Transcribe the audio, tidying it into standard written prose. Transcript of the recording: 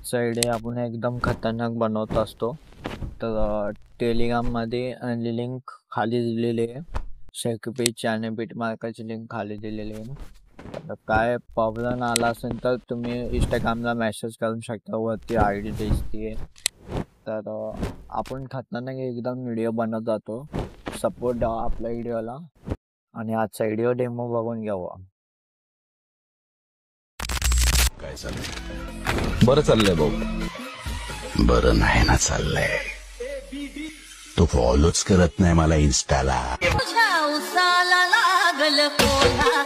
आजचा व्हिडिओ आपण एकदम खतरनाक बनवत असतो. तर टेलिग्राममध्ये लिंक खाली दिलेली आहे. शेकपीच आणि बीटमार्काची लिंक खाली दिलेली आहे. तर काय प्रॉब्लेम आला असेल तर तुम्ही इंस्टाग्रामला मेसेज करू शकता, वरती ID दिसते. तर आपण खतरनाक एकदम व्हिडिओ बनवत जातो. सपोर्ट द्या आपल्या व्हिडिओला आणि आजचा व्हिडिओ डेमो बघून घ्यावा. काय चाललंय? बरं चाललंय भाऊ. बरं नाही ना चाललंय. तो फॉलोच करत नाही मला इन्स्टाला. उसाला लागल कोला